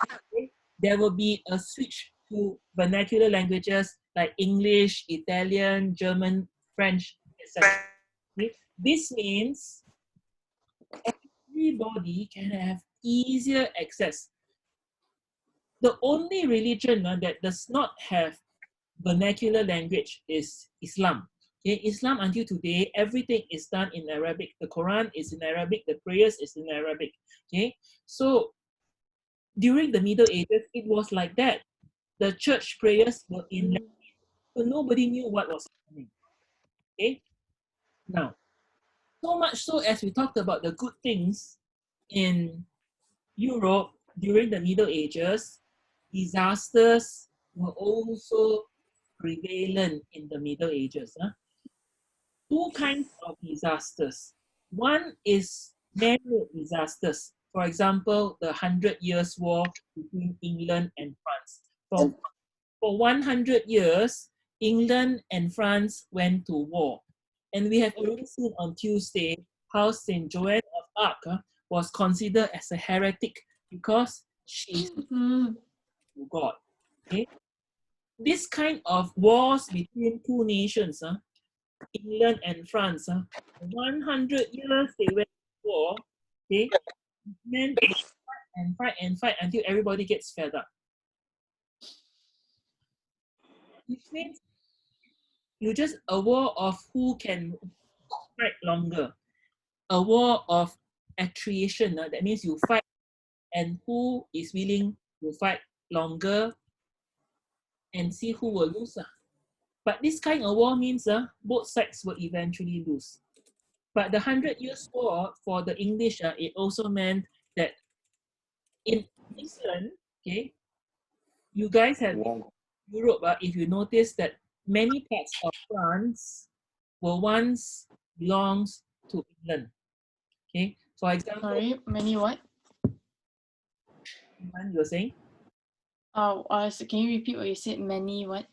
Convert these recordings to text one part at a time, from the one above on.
okay, there will be a switch to vernacular languages like English, Italian, German, French, etc. Okay? This means everybody can have easier access. The only religion that does not have vernacular language is Islam. Okay, Islam until today, everything is done in Arabic. The Quran is in Arabic. The prayers is in Arabic. Okay, so during the Middle Ages, it was like that. The church prayers were in Latin, so nobody knew what was happening. Okay, now so much so as we talked about the good things in Europe during the Middle Ages, disasters were also prevalent in the Middle Ages. Two kinds of disasters. One is man-made disasters. For example, the 100 Years' War between England and France. For 100 years, England and France went to war. And we have already seen on Tuesday how St. Joan of Arc was considered as a heretic because she is to God. Okay? This kind of wars between two nations, England and France, 100 years they went to war, okay? Men fight and fight until everybody gets fed up. Which means you just a war of who can fight longer. A war of attrition. That means you fight and who is willing to fight longer and see who will lose. But this kind of war means both sides will eventually lose. But the 100 Years' War for the English, it also meant that in England, okay, you guys have Europe, if you notice that many parts of France were once belongs to England. Okay, for example, Sorry, many what? You were saying? So can you repeat what you said? Many what?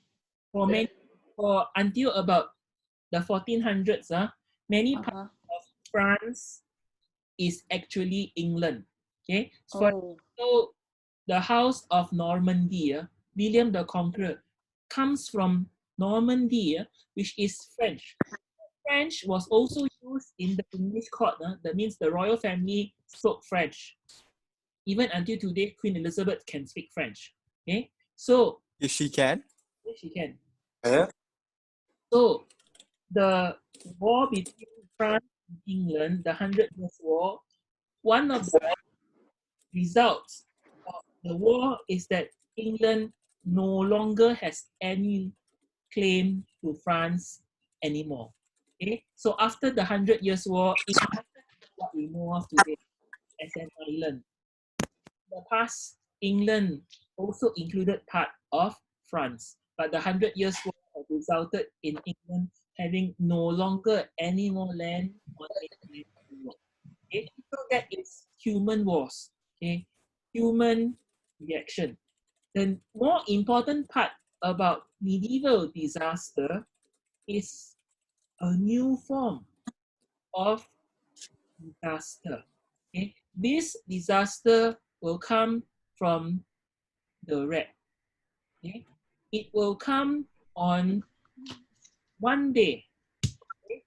For until about the 1400s, many parts of France is actually England. Okay, so the House of Normandy, William the Conqueror, comes from Normandy, which is French. French was also used in the English court. That means the royal family spoke French. Even until today, Queen Elizabeth can speak French. Okay, so if she can. yes, she can. Yeah. So the war between France and England, the 100 Years' War, one of the results of the war is that England no longer has any claim to France anymore. Okay, so after the 100 Years' War, it's what we know of today as an island. In the past, England also included part of France, but the 100 Years' War has resulted in England having no longer any more land on its land. Okay, so that is human wars. Okay, human reaction. The more important part about medieval disaster is a new form of disaster. Okay, this disaster will come from the red. Okay, it will come on one day. Okay?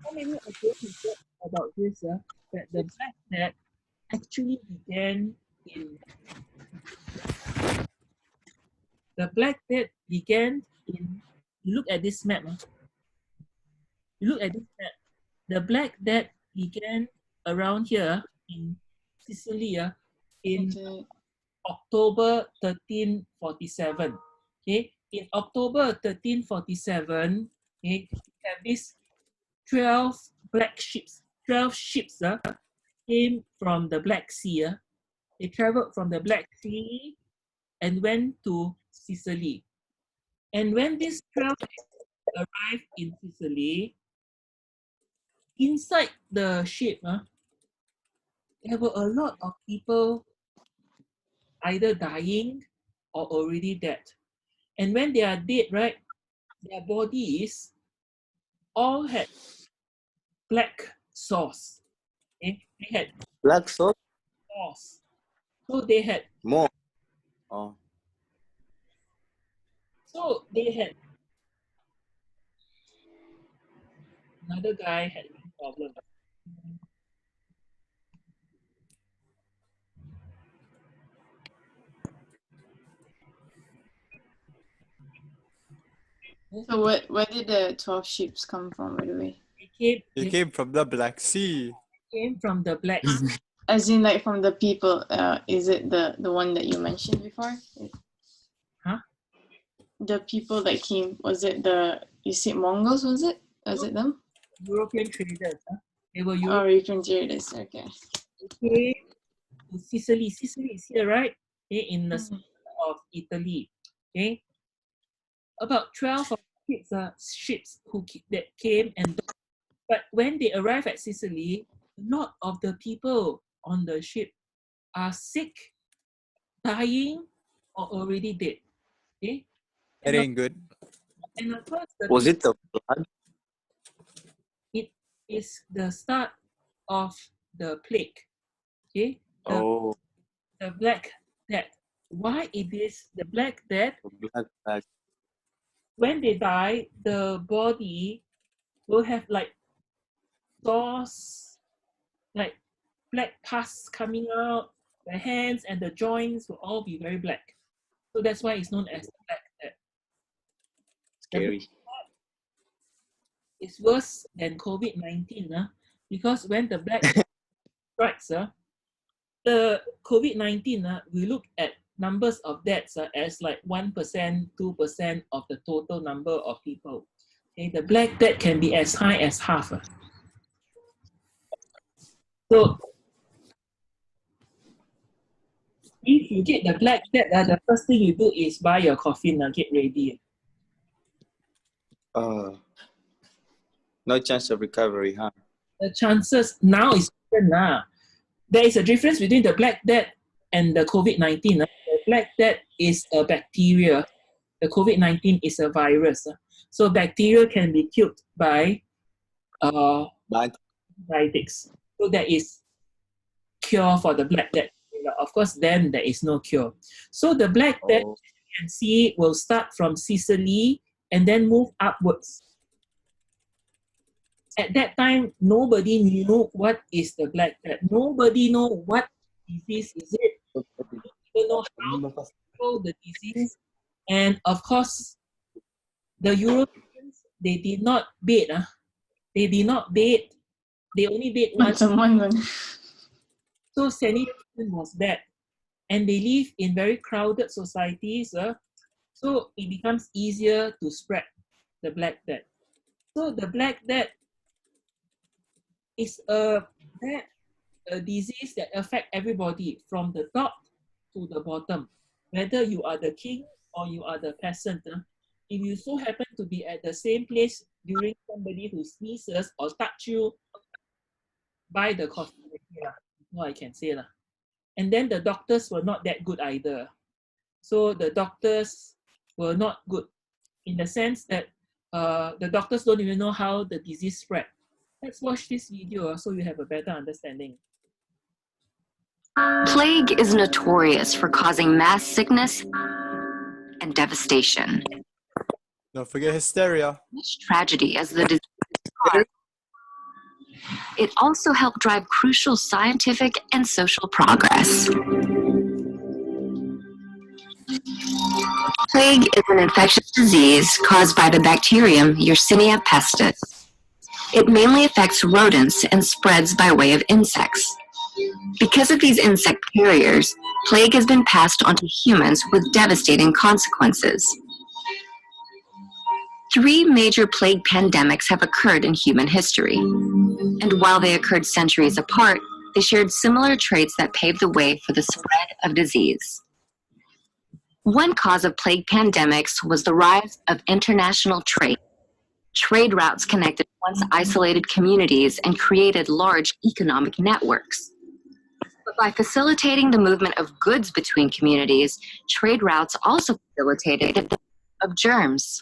How many of you heard about this? That the Black Death actually began in look at this map. You look at this map. The Black Death began around here in Sicily in October 1347. Okay, in October 1347, okay, we have these 12 black ships. 12 ships came from the Black Sea. They traveled from the Black Sea and went to Sicily. And when these 12 arrived in Sicily, inside the ship, there were a lot of people either dying or already dead. And when they are dead, right, their bodies all had black sores. Okay? They had Black sauce? sauce. So they had More. Oh. Another guy had a problem. So where did the 12 ships come from, by the way? It came from the Black Sea. Came from the Black Sea. As in, like, from the people, is it the one that you mentioned before? Huh? The people that came, was it you said Mongols, was it? Was it them? European traders. Huh? They were Oh, European. European traders, okay. Came to Sicily. Sicily is here, right? Okay, in the Mm. of Italy. Okay, about 12 of ships that came and docked. But when they arrive at Sicily, a lot of the people on the ship are sick, dying, or already dead. Okay, That ain't good. and of course Was it the flood? it is the start of the plague. Okay, Oh, the Black Death. Why it is the Black Death? the Black Plague. When they die, the body will have like sores, like black pus coming out. The hands and the joints will all be very black. So that's why it's known as the Black Death. Scary. It's worse than COVID-19, because when the Black Death strikes, the COVID-19, we look at numbers of deaths as like 1%, 2% of the total number of people. Okay, the Black Death can be as high as half. So if you get the Black Death, the first thing you do is buy your coffin, get ready. No chance of recovery, huh? The chances now is different. There is a difference between the Black Death and the COVID-19. The Black Death is a bacteria. The COVID-19 is a virus. So bacteria can be killed by But antibiotics. So there is cure for the Black Death. Of course, then there is no cure. So the Black Death, you can see, will start from Sicily and then move upwards. At that time, nobody knew what is the Black Death. Nobody know what disease is it. Nobody even know how to control the disease. And of course, the Europeans, they did not bathe. They did not bathe. They only bathed once. So sanitation was bad. And they live in very crowded societies. So it becomes easier to spread the Black Death. So the Black Death is a disease that affects everybody from the top to the bottom. Whether you are the king or you are the peasant, if you so happen to be at the same place during somebody who sneezes or touch you, buy the coffee. What I can say. And then the doctors were not that good either. So the doctors were not good in the sense that the doctors don't even know how the disease spread. Let's watch this video so you have a better understanding. Plague is notorious for causing mass sickness and devastation. Don't forget hysteria. Much tragedy as the disease caused. It also helped drive crucial scientific and social progress. Plague is an infectious disease caused by the bacterium Yersinia pestis. It mainly affects rodents and spreads by way of insects. Because of these insect carriers, plague has been passed on to humans with devastating consequences. 3 major plague pandemics have occurred in human history. And while they occurred centuries apart, they shared similar traits that paved the way for the spread of disease. One cause of plague pandemics was the rise of international trade. Trade routes connected once isolated communities and created large economic networks. But by facilitating the movement of goods between communities, trade routes also facilitated the of germs.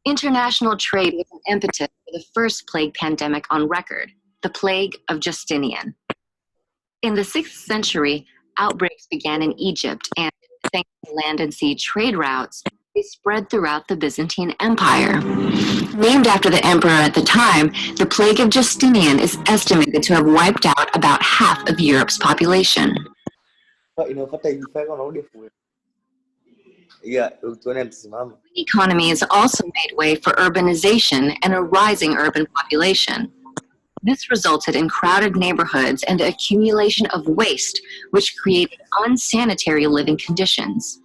International trade was an impetus for the first plague pandemic on record, the plague of Justinian. In the 6th century, outbreaks began in Egypt, and thanks to land and sea trade routes, they spread throughout the Byzantine Empire. Named after the emperor at the time, the plague of Justinian is estimated to have wiped out about half of Europe's population. The economy has also made way for urbanization and a rising urban population. This resulted in crowded neighborhoods and the accumulation of waste, which created unsanitary living conditions.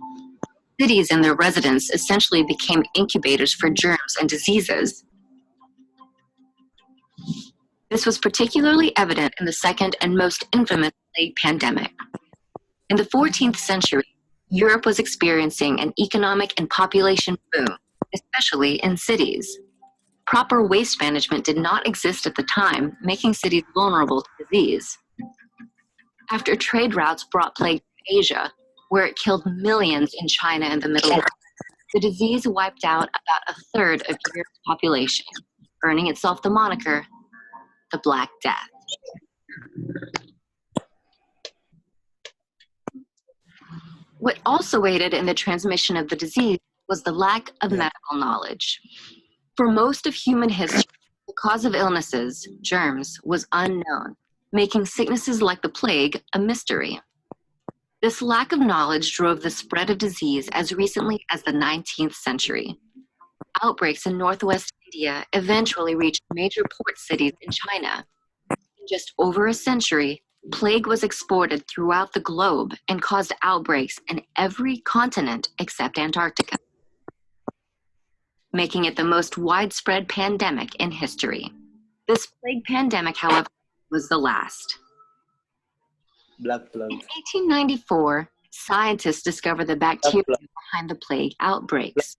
Cities and their residents essentially became incubators for germs and diseases. This was particularly evident in the second and most infamous plague pandemic. In the 14th century, Europe was experiencing an economic and population boom, especially in cities. Proper waste management did not exist at the time, making cities vulnerable to disease. After trade routes brought plague to Asia, where it killed millions in China and the Middle East, the disease wiped out about a third of Europe's population, earning itself the moniker, the Black Death. What also aided in the transmission of the disease was the lack of medical knowledge. For most of human history, the cause of illnesses, germs, was unknown, making sicknesses like the plague a mystery. This lack of knowledge drove the spread of disease as recently as the 19th century. Outbreaks in northwest India eventually reached major port cities in China. In just over a century, plague was exported throughout the globe and caused outbreaks in every continent except Antarctica, making it the most widespread pandemic in history. This plague pandemic, however, was the last. In 1894, scientists discovered the bacteria behind the plague outbreaks.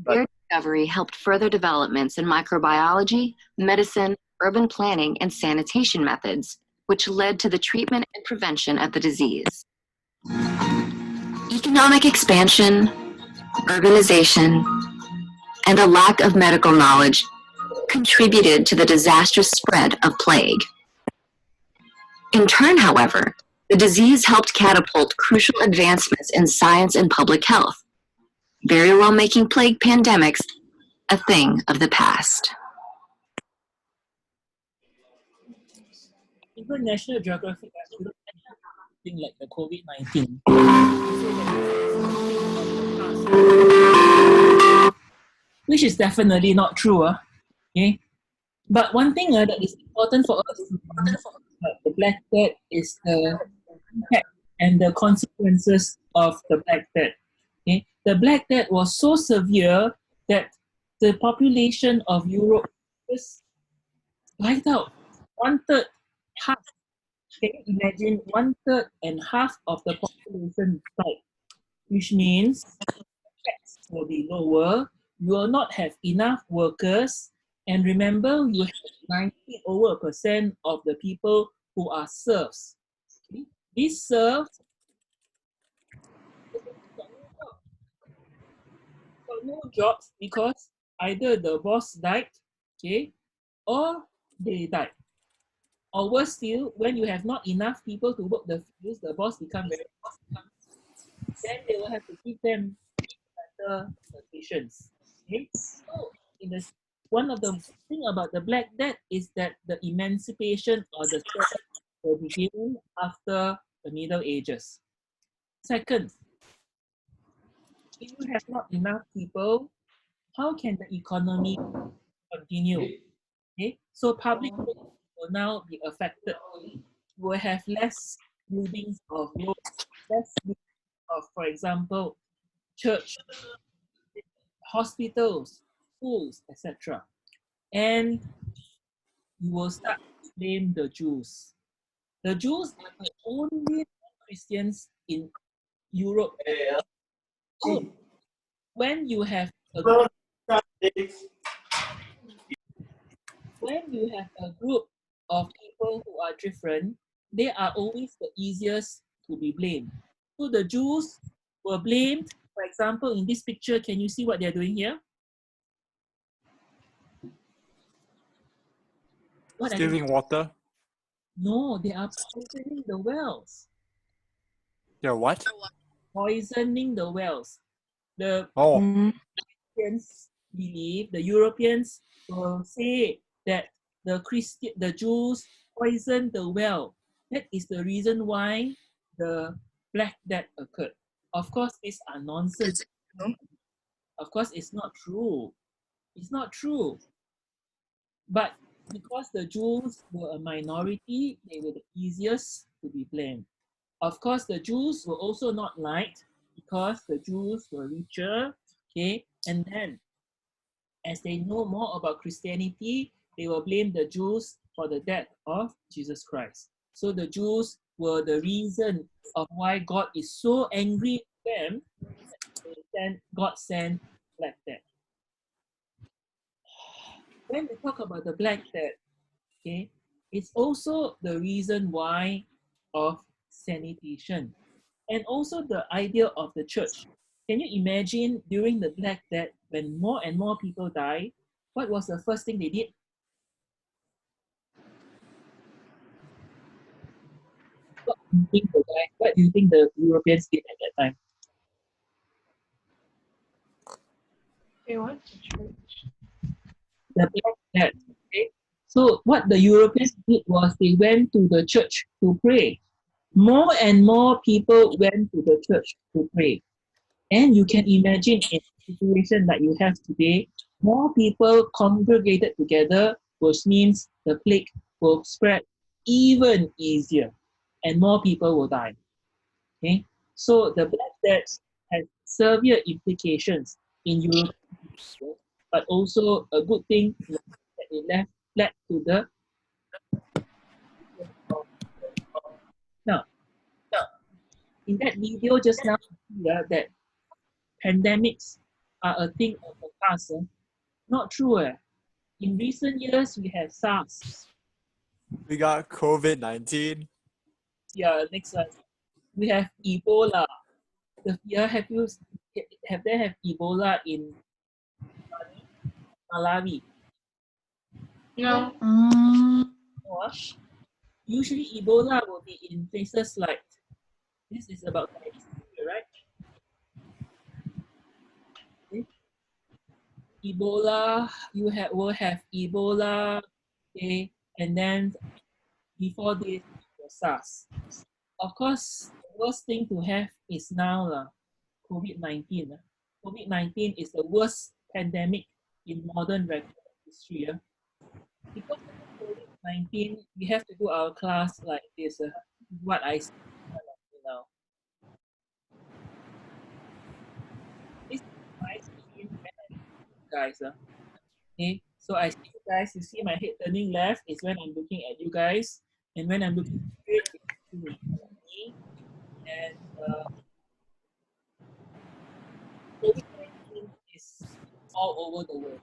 Their discovery helped further developments in microbiology, medicine, urban planning, and sanitation methods, which led to the treatment and prevention of the disease. Economic expansion, urbanization, and a lack of medical knowledge contributed to the disastrous spread of plague. In turn, however, the disease helped catapult crucial advancements in science and public health, very well making plague pandemics a thing of the past. Even National Geographic actually thing like the COVID-19. Which is definitely not true. Okay? But one thing that is important for us the Black Death is the impact and the consequences of the Black Death. Okay? The Black Death was so severe that the population of Europe was wiped out. 1/3, half. Can you imagine 1/3 and half of the population died? Which means tax will be lower, you will not have enough workers, and remember, you have 90% of the people who are serfs. Okay? These serfs got no jobs because either the boss died, okay, or they died. Or worse still, when you have not enough people to work the fields, the boss becomes very then they will have to give them better positions. Okay? So, one of the thing about the Black Death is that the emancipation or the struggle will begin after the Middle Ages. Second, if you have not enough people, how can the economy continue? Okay? So public will now be affected. You will have less buildings of roads, less of, for example, church, hospitals, schools, etc. And you will start to blame the Jews. The Jews are the only Christians in Europe. So when you have a group, of people who are different, they are always the easiest to be blamed. So the Jews were blamed. For example, in this picture, can you see what they're doing here? Stealing water. No, they are poisoning the wells. You're what? Poisoning the wells. The Oh, Europeans believe, the Europeans will say that the Jews poisoned the well. That is the reason why the Black Death occurred. Of course, these are nonsense. Of course, it's not true. It's not true. But because the Jews were a minority, they were the easiest to be blamed. Of course, the Jews were also not liked because the Jews were richer, okay? And then, as they know more about Christianity, they will blame the Jews for the death of Jesus Christ. So the Jews were the reason of why God is so angry with them. God sent Black Death. When we talk about the Black Death, okay, it's also the reason why of sanitation and also the idea of the church. Can you imagine during the Black Death when more and more people die, what was the first thing they did? What do you think the Europeans did at that time? Hey, what? The Black Death. Okay? So what the Europeans did was they went to the church to pray. More and more people went to the church to pray. And you can imagine in a situation that you have today, more people congregated together, which means the plague will spread even easier and more people will die. Okay? So the Black Death has severe implications in Europe, but also a good thing that it led to the now in that video just now that pandemics are a thing of the past. Not true. In recent years, we have SARS. we got COVID-19. Yeah, next one. We have Ebola. Have they have Ebola in Malawi? No. No, usually Ebola will be in places like this is about Nigeria, right? Okay. Ebola, will have Ebola, okay, and then before this was SARS. Of course, the worst thing to have is now COVID-19. COVID-19 is the worst pandemic in modern record history. Because of COVID-19, we have to do our class like this. What I see now. This is my screen when I look at you guys. Okay, so I see you guys. You see my head turning left is when I'm looking at you guys, and when I'm looking straight, it's looking at me. And COVID-19 is all over the world.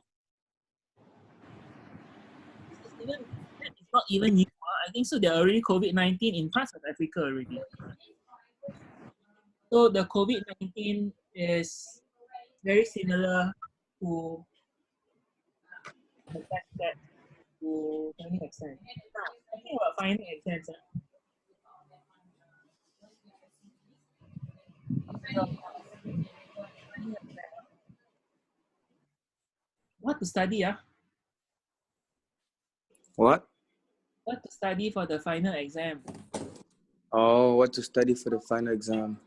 It's not even new. I think so. There are already COVID-19 in parts of Africa already. So the COVID-19 is very similar to the fact that to final exams. Now, talking about final exams, what to study? What? What to study for the final exam? Oh, what to study for the final exam?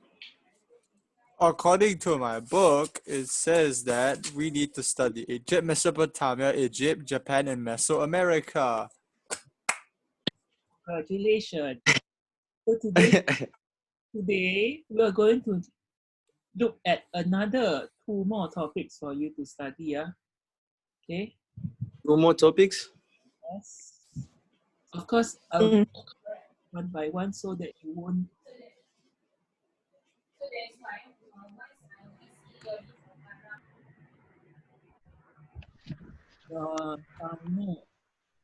According to my book, it says that we need to study Egypt, Mesopotamia, Egypt, Japan, and Mesoamerica. Congratulations. So today we are going to look at another 2 more topics for you to study. Okay. 2 more topics? Yes. Of course, I'll do one by one so that you won't. No.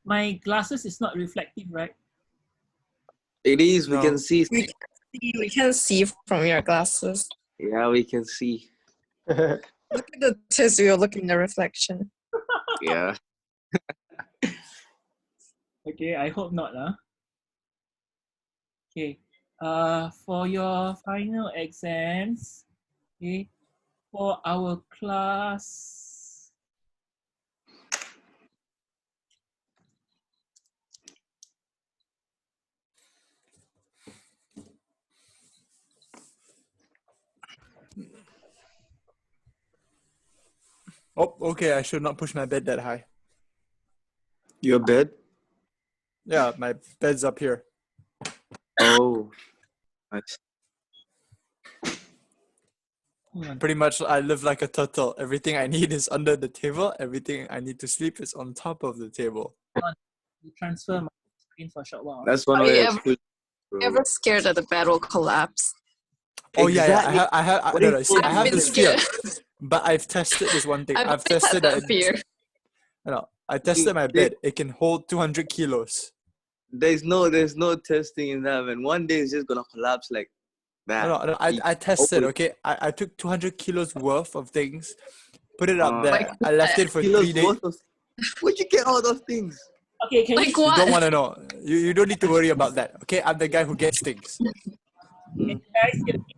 My glasses is not reflective, right? It is, we No. can see. We can see from your glasses. Yeah, we can see. Look at the test, you'll look in the reflection. Yeah. Okay, I hope not. Okay. For your final exams, okay, for our class, Oh, okay. I should not push my bed that high. Your bed? Yeah, my bed's up here. Oh, nice. hold on. Pretty much, I live like a turtle. Everything I need is under the table. Everything I need to sleep is on top of the table. You transfer my screen for a short while. That's one Are way you of putting it, bro. ever scared that the bed will collapse? Oh yeah, yeah. Exactly. I have. What No, if no. See, it I have been this fear, scared. but I've tested this one thing. I've I've always tested had that that. fear. No, I tested my bed. It can hold 200 kilos. There's no testing in that, man. One day it's just gonna collapse like that. No. I tested. Okay, I took 200 kilos worth of things, put it up there. Like I left it for 3 days. Where'd you get all those things? Okay, can Like you, You what? don't want to know. You don't need to worry about that. Okay, I'm the guy who gets things. guys hear me?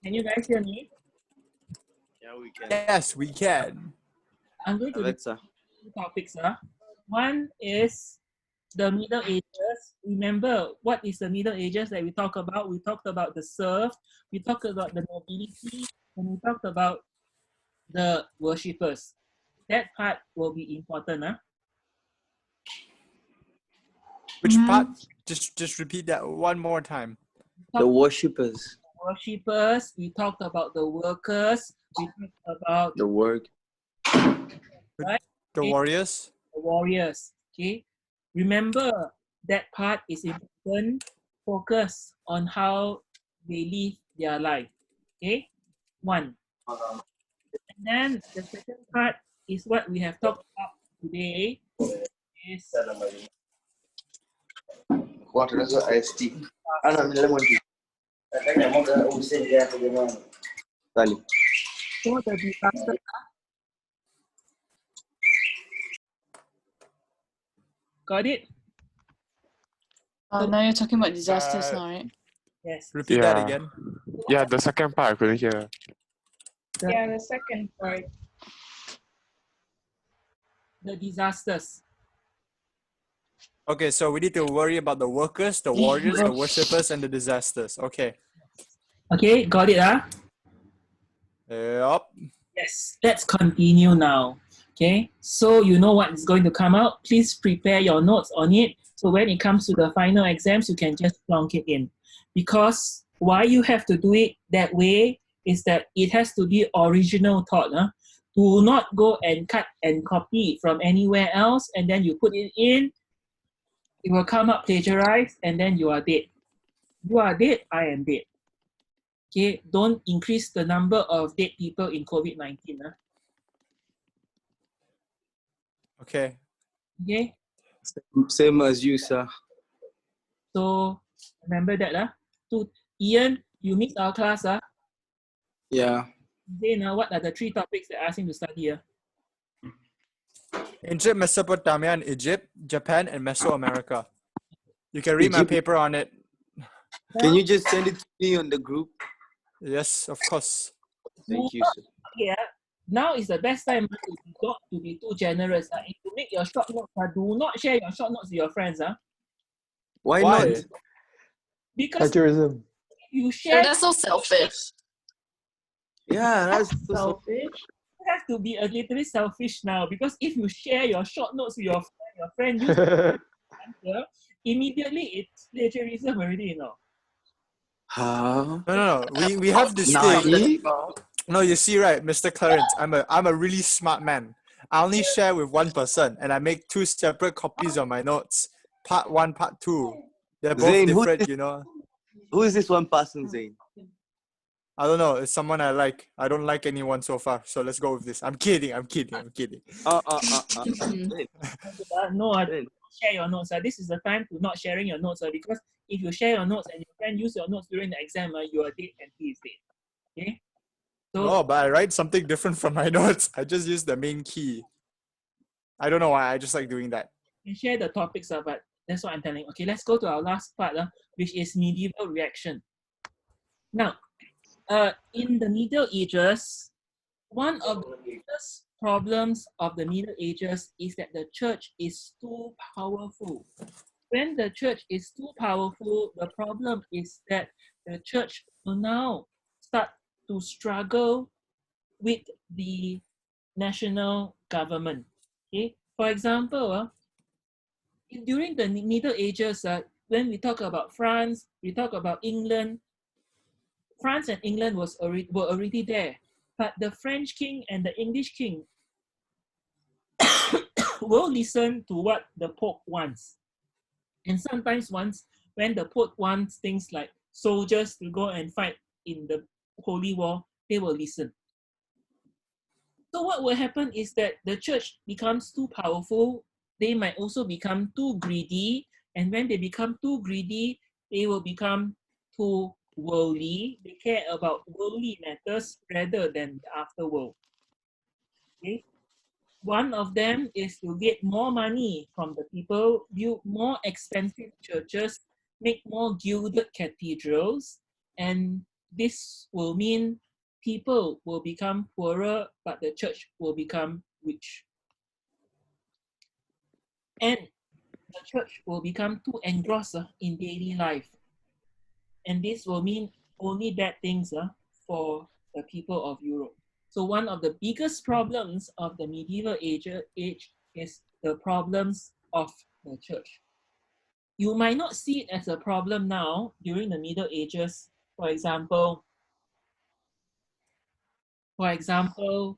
Can you guys hear me? Yeah, we can. Yes, we can. I'm going to Alexa. two topics. One is the Middle Ages. Remember, what is the Middle Ages that we talk about? We talked about the serfs, we talked about the nobility, and we talked about the worshippers. That part will be important. Which part? Just repeat that one more time. The worshippers. Worshippers, we talked about the workers, we talked about The work. right? The Okay. warriors. The warriors. Okay. Remember that part is important. Focus on how they live their life. Okay. One. And then the second part is what we have talked about today. Is Water, that's what iced tea. I mean lemon tea. Dali. so the disaster. Got it? Now you're talking about disasters now, right? Yes. Repeat that Yeah. again. Yeah, the second part I couldn't hear. Yeah, the second part. The disasters. Okay, so we need to worry about the workers, the warriors, the worshippers, and the disasters. Okay. Okay, got it, Yup. Yes, let's continue now. Okay, so you know what is going to come out. Please prepare your notes on it. So when it comes to the final exams, you can just plonk it in. Because why you have to do it that way is that it has to be original thought. Do not go and cut and copy from anywhere else and then you put it in. It will come up plagiarized and then you are dead. You are dead, I am dead. Okay, don't increase the number of dead people in COVID-19. Okay. Okay, Same as you, sir. so remember that. So Ian, you missed our class. Yeah. Then what are the three topics that I asked him to study? Ancient Mesopotamia and Egypt, Japan, and Mesoamerica. You can read my Egypt. paper on it. Can you just send it to me on the group? Yes, of course. Thank you, sir. Yeah. Now is the best time not to be too generous. If you make your short notes, do not share your short notes with your friends. Why Why? not? Because Plagiarism. if you Oh, share, that's so selfish. Yeah, that's so Selfish. you have to be a little selfish now. Because if you share your short notes with your friend use the answer, immediately it's plagiarism already, you know. Huh? No. We have this Nah, thing. No, you see, right, Mr. Clarence, I'm a really smart man. I only share with one person, and I make two separate copies of my notes. Part 1, part 2. They're both Zain, different, you know. Who is this one person, Zain? I don't know. It's someone I like. I don't like anyone so far. So let's go with this. I'm kidding. Zain. No, Zain. don't share your notes. This is the time to not sharing your notes because if you share your notes and your friend use your notes during the exam, you are dead and he is dead. Okay? So No, but I write something different from my notes. I just use the main key. I don't know why. I just like doing that. you can share the topics, but That's what I'm telling. Okay, let's go to our last part, which is medieval reaction. Now, in the Middle Ages, one of the biggest problems of the Middle Ages is that the church is too powerful. When the church is too powerful, the problem is that the church will now start to struggle with the national government. Okay, for example, during the Middle Ages, when we talk about France, we talk about England. France and England were already there, but the French king and the English king will listen to what the Pope wants. And sometimes when the Pope wants things like soldiers to go and fight in the Holy War, they will listen. So what will happen is that the church becomes too powerful. They might also become too greedy. And when they become too greedy, they will become too worldly. They care about worldly matters rather than the afterworld. Okay? One of them is to get more money from the people, build more expensive churches, make more gilded cathedrals, and this will mean people will become poorer, but the church will become rich. And the church will become too engrossed in daily life. And this will mean only bad things for the people of Europe. So one of the biggest problems of the medieval age is the problems of the church. You might not see it as a problem now during the Middle Ages. For example, the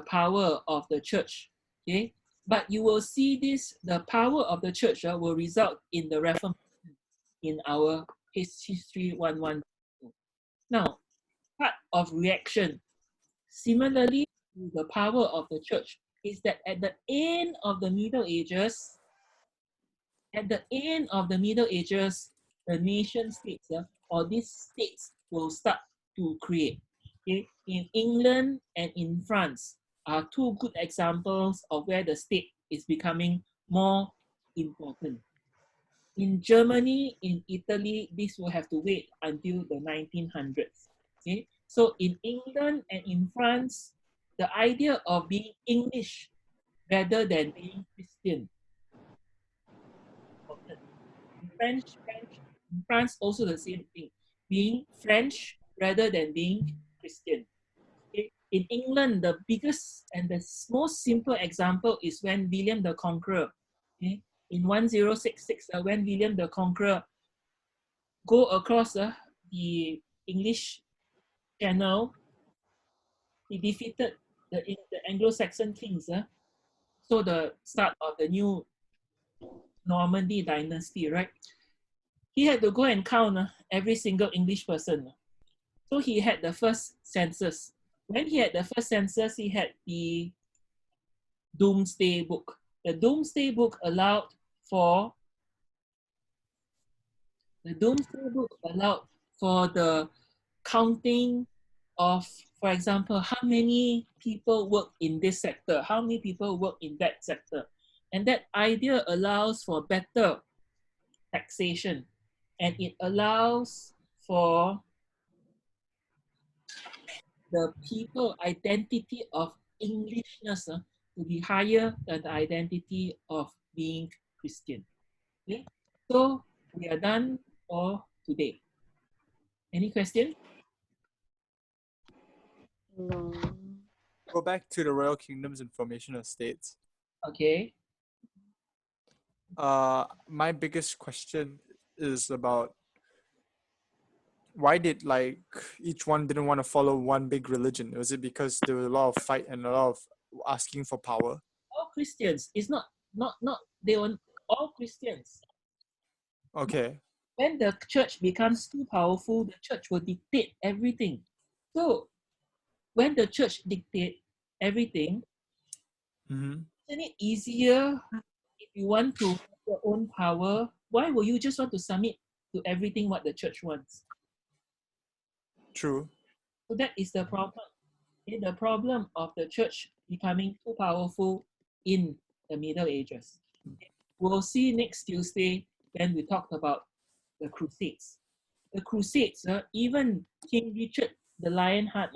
power of the church. Okay, but you will see this. The power of the church will result in the Reformation in our History 101. Now, part of reaction. Similarly to the power of the church is that at the end of the Middle Ages, the nation states or these states will start to create. Okay? In England and in France are two good examples of where the state is becoming more important. In Germany, in Italy, this will have to wait until the 1900s. Okay? So in England and in France, the idea of being English rather than being Christian. In France also the same thing, being French rather than being Christian. Okay? In England, the biggest and the most simple example is when William the Conqueror, okay, in 1066, when William the Conqueror go across the English Channel, he defeated the Anglo-Saxon kings. So the start of the new Normandy dynasty, right? He had to go and count every single English person. So he had the first census. When he had the first census, he had the Doomsday Book. The Doomsday Book allowed for the counting of, for example, how many people work in this sector, how many people work in that sector. And that idea allows for better taxation, and it allows for the people identity of Englishness to be higher than the identity of being Christian. Okay, so we are done for today. Any question? No. Go back to the Royal Kingdom's information estates. Okay. My biggest question is about why did like each one didn't want to follow one big religion? Was it because there was a lot of fight and a lot of asking for power? All Christians. It's not they were all Christians. Okay. When the church becomes too powerful, the church will dictate everything. So when the church dictates everything, Mm-hmm. isn't it easier if you want to have your own power? Why will you just want to submit to everything what the church wants? True. So that is the problem. Okay? The problem of the church becoming too powerful in the Middle Ages. Okay? we'll see next Tuesday when we talk about the Crusades. The Crusades, even King Richard the Lionheart,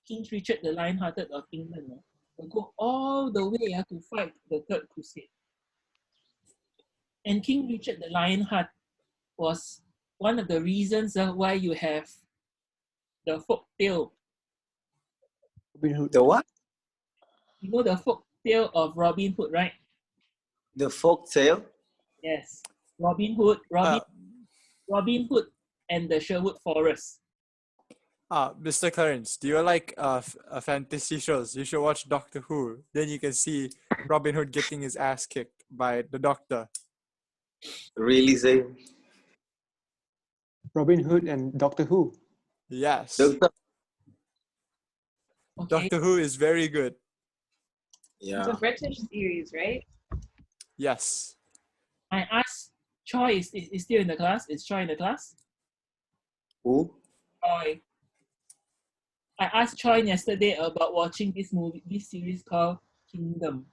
King Richard the Lionhearted of England, will go all the way to fight the Third Crusade. And King Richard the Lionheart was one of the reasons why you have the folk tale. The what? You know the folk tale of Robin Hood, right? The folk tale? Yes. Robin Hood and the Sherwood Forest. Mr. Clarence, do you like fantasy shows? You should watch Doctor Who. Then you can see Robin Hood getting his ass kicked by the Doctor. Really, Zay? Robin Hood and Doctor Who. Yes. Doctor? Okay. Doctor Who is very good. It's Yeah. a British series, right? Yes. I asked Choi, is still in the class? Is Choi in the class? Who? Choi. I asked Choi yesterday about watching this series called Kingdom.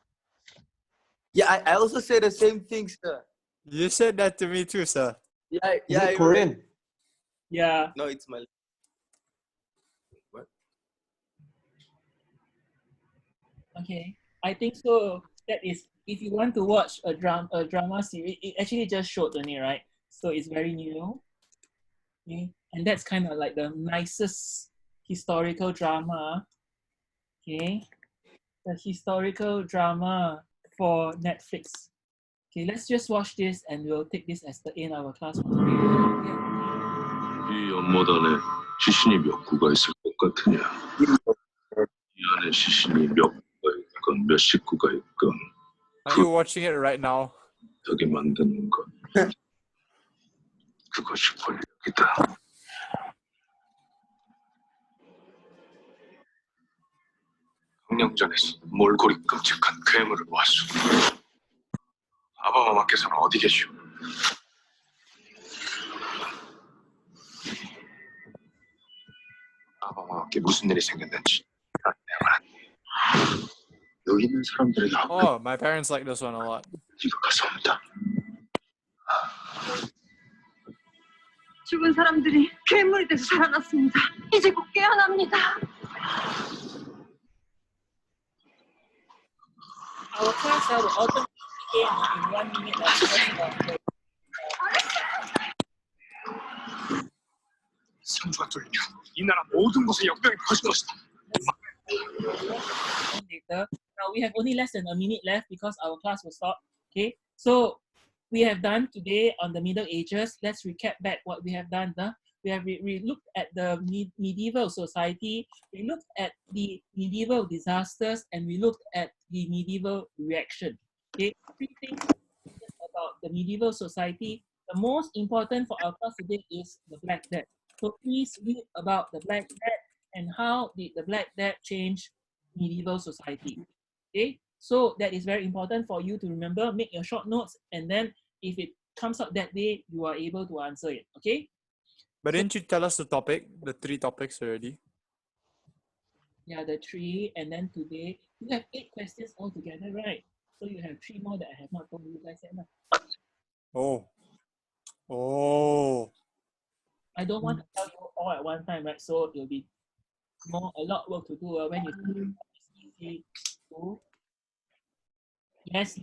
Yeah, I also said the same thing, sir. You said that to me too, sir. Yeah, Is yeah. it Korean? Yeah. No, it's Malay. What? Okay. I think so. That is, if you want to watch a drama series, it actually just showed only, right? So it's very new. Okay. And that's kind of like the nicest historical drama. Okay. The historical drama for Netflix. Okay, let's just watch this and we'll take this as the end of our class for today. Okay. 이 연못안에 시신이 몇 구가 있을 것 같으냐? 이 안에 시신이 몇 구가 있건 몇 식구가 있건 Are you watching it right now? 되게 만드는 것 그것이 권력이다. 강령전에서 몰골이 끔찍한 괴물을 보았소. 아바마마께서는 어디 계시오? 아바마마께 무슨 일이 생겼는지 여기 있는 사람들에게 Oh, my parents like this one a lot. 이거 가서옵니다. 죽은 사람들이 괴물이 돼서 살아났습니다. 이제 곧 깨어납니다. Our class will automatically end in 1 minute of the 상주가 뚫리면 이 나라 모든 곳에 역병이 퍼질 것이다. later. Now we have only less than a minute left because our class will stop. Okay, so we have done today on the Middle Ages. Let's recap back what we have done. We have looked at the medieval society, we looked at the medieval disasters, and we looked at the medieval reaction. Okay, 3 things about the medieval society. The most important for our class today is the Black Death. So please read about the Black Death and how did the Black Death change medieval society. Okay, so that is very important for you to remember. Make your short notes, and then if it comes up that day, you are able to answer it. Okay. But didn't you tell us the 3 topics already? Yeah, the 3, and then today you have 8 questions altogether, right? So you have 3 more that I have not told you guys yet. Oh. I don't want to tell you all at one time, right? So it'll be a lot of work to do when you do it's easy to. Yes,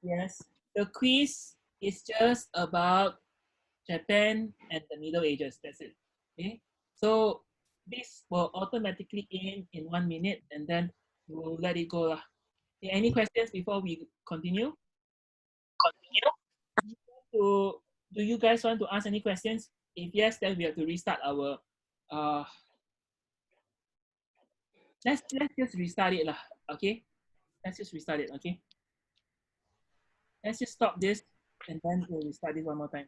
yes. The quiz is just about Japan and the Middle Ages. That's it. Okay. So this will automatically end in 1 minute, and then we'll let it go. Okay, any questions before we continue? Do you guys want to ask any questions? If yes, then we have to restart our. Let's just restart it lah. Okay. Let's just restart it. Okay. Let's just stop this, and then we'll restart it one more time.